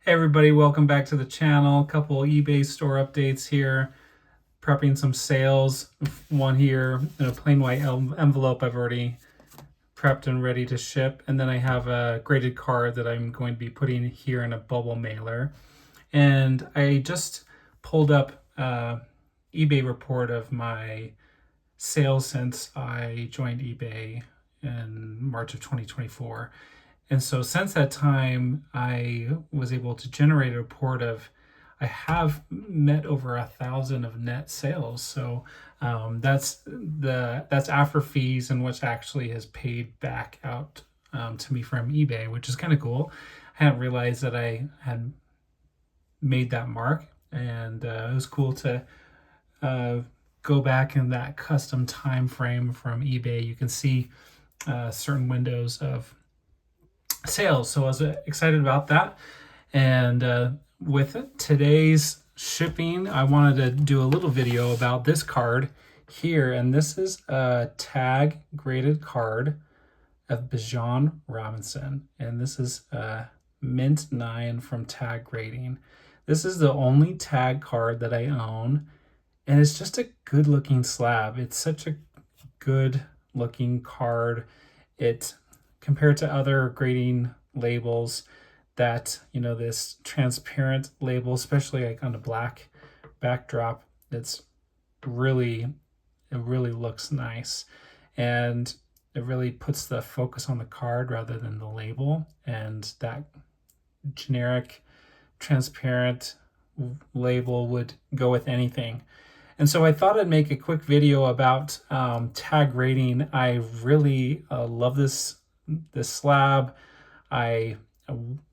Hey everybody, welcome back to the channel. A couple eBay store updates here. Prepping some sales. One here in a plain white envelope I've already prepped and ready to ship. And then I have a graded card that I'm going to be putting here in a bubble mailer. And I just pulled up eBay report of my sales since I joined eBay in March of 2024. And so since that time, I was able to generate a report of I have met over 1,000 of net sales. So that's after fees and what actually has paid back out to me from eBay, which is kind of cool. I hadn't realized that I had made that mark, and it was cool to go back in that custom time frame from eBay. You can see certain windows of sales. So I was excited about that. And with today's shipping, I wanted to do a little video about this card here. And this is a tag graded card of Bijan Robinson. And this is a Mint 9 from Tag Grading. This is the only tag card that I own. And it's just a good looking slab. It's such a good looking card. It compared to other grading labels that, this transparent label, especially like on a black backdrop, it really looks nice. And it really puts the focus on the card rather than the label. And that generic transparent label would go with anything. And so I thought I'd make a quick video about tag grading. I really love this slab. I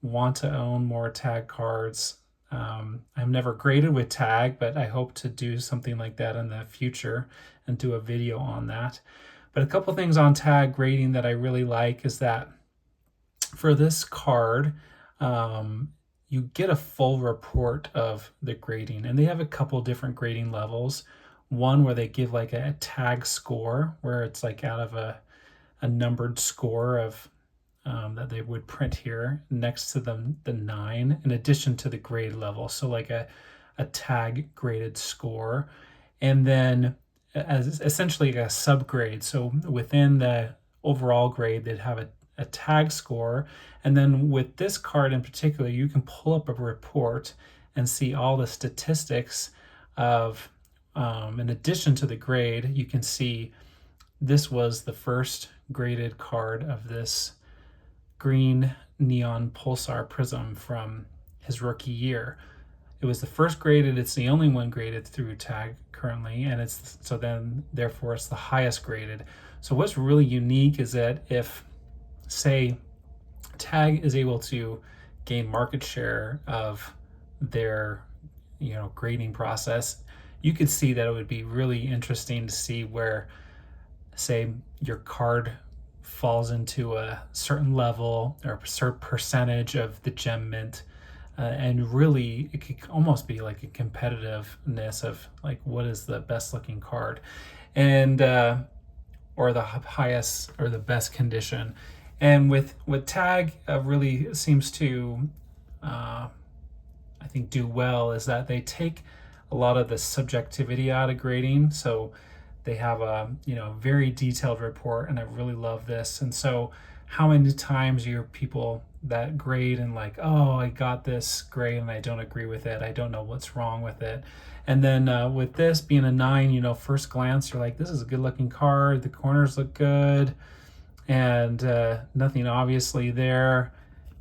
want to own more tag cards. I've never graded with tag, but I hope to do something like that in the future and do a video on that. But a couple things on tag grading that I really like is that for this card, you get a full report of the grading, and they have a couple different grading levels. One where they give like a tag score, where it's like out of a numbered score of that they would print here next to the 9 in addition to the grade level. So like a tag graded score, and then as essentially a subgrade. So within the overall grade, they'd have a tag score. And then with this card in particular, you can pull up a report and see all the statistics of, in addition to the grade, you can see this was the first graded card of this green neon pulsar prism from his rookie year. It was the first graded, it's the only one graded through tag currently, and therefore it's the highest graded. So what's really unique is that if, say, tag is able to gain market share of their grading process, you could see that it would be really interesting to see where, say, your card falls into a certain level or a certain percentage of the gem mint, and really it could almost be like a competitiveness of like what is the best looking card, and or the highest or the best condition. And with tag really seems to I think do well is that they take a lot of the subjectivity out of grading. So they have a very detailed report, and I really love this. And so how many times you hear people that grade and like, oh, I got this grade and I don't agree with it, I don't know what's wrong with it. And then with this being a 9, first glance you're like, this is a good looking card, the corners look good, and nothing obviously there.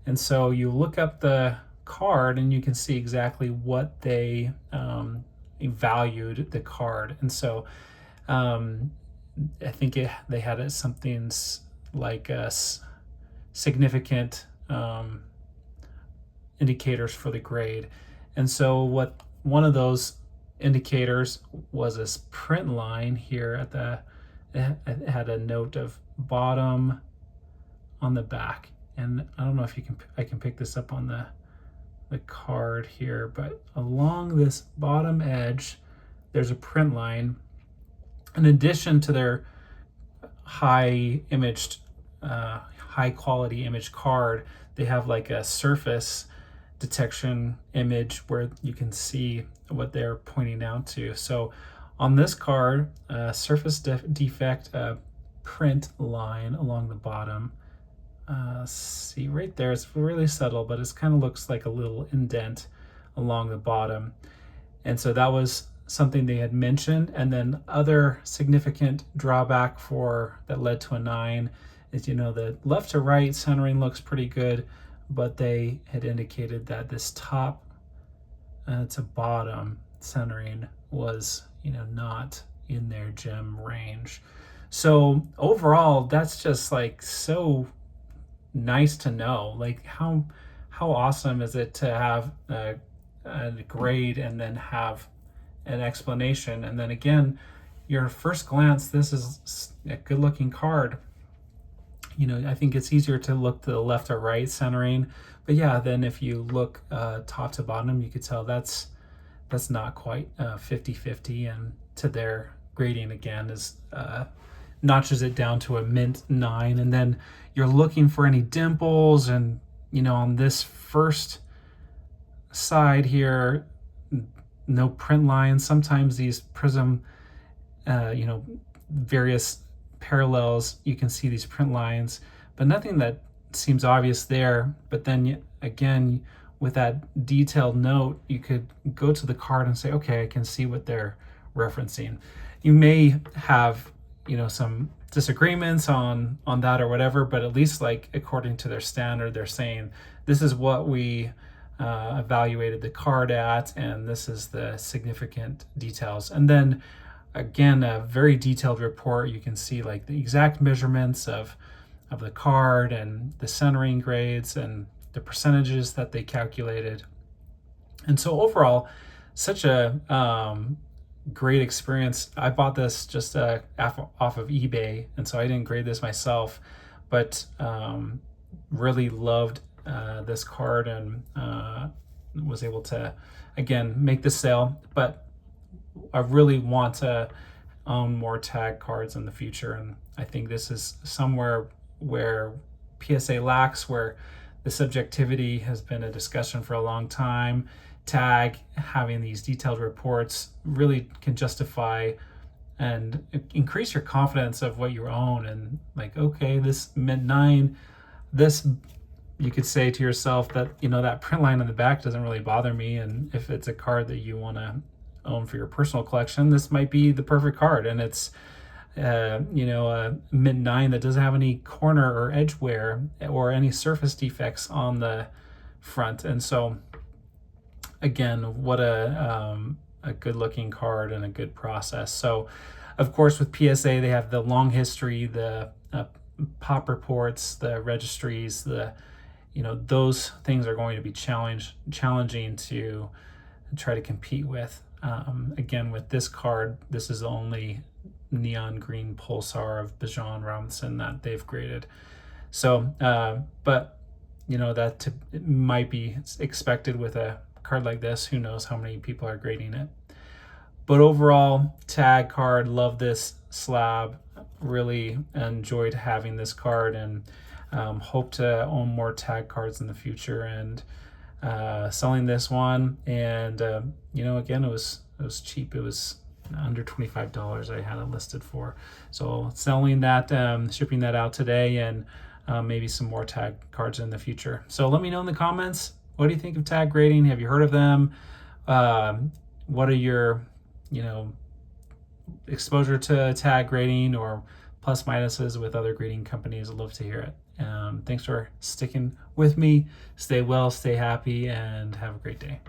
And so you look up the card and you can see exactly what they valued the card. And so I think they had it something like a significant indicators for the grade. And so what one of those indicators was this print line here at it had a note of bottom on the back. And I don't know if I can pick this up on the card here, but along this bottom edge there's a print line. In addition to their high quality image card, they have like a surface detection image where you can see what they're pointing out to. So on this card, surface defect print line along the bottom. See right there, it's really subtle, but it kind of looks like a little indent along the bottom. And so that was something they had mentioned. And then other significant drawback that led to a 9 is, the left to right centering looks pretty good, but they had indicated that this top to bottom centering was, not in their gem range. So overall, that's just like so nice to know. Like how awesome is it to have a grade and then have an explanation, and then again, your first glance, this is a good looking card. I think it's easier to look to the left or right centering, but yeah, then if you look top to bottom, you could tell that's not quite 50-50, and to their grading again is notches it down to a mint 9. And then you're looking for any dimples, and on this first side here, no print lines. Sometimes these prism various parallels, you can see these print lines, but nothing that seems obvious there. But then again, with that detailed note, you could go to the card and say, okay, I can see what they're referencing. You may have some disagreements on that or whatever, but at least, like, according to their standard, they're saying this is what we evaluated the card at, and this is the significant details. And then again, a very detailed report. You can see like the exact measurements of the card and the centering grades and the percentages that they calculated. And so overall, such a great experience. I bought this just off of eBay, and so I didn't grade this myself, but really loved this card, and was able to again make the sale. But I really want to own more tag cards in the future, and I think this is somewhere where PSA lacks, where the subjectivity has been a discussion for a long time. Tag having these detailed reports really can justify and increase your confidence of what you own, and like, okay, this mint 9, this, you could say to yourself that that print line on the back doesn't really bother me, and if it's a card that you want to own for your personal collection, this might be the perfect card. And it's a mint 9 that doesn't have any corner or edge wear or any surface defects on the front. And so again, what a good looking card and a good process. So of course with PSA, they have the long history, the pop reports, the registries, those things are going to be challenging to try to compete with. Again, with this card, this is the only neon green pulsar of Bijan Robinson that they've graded. So, but that it might be expected with a card like this. Who knows how many people are grading it? But overall, tag card, love this slab. Really enjoyed having this card, and hope to own more tag cards in the future. And selling this one, and again, it was cheap. It was under $25 I had it listed for. So selling that, shipping that out today, and maybe some more tag cards in the future. So let me know in the comments, what do you think of tag grading? Have you heard of them? What are your exposure to tag grading or plus minuses with other grading companies? I'd love to hear it. Thanks for sticking with me. Stay well, stay happy, and have a great day.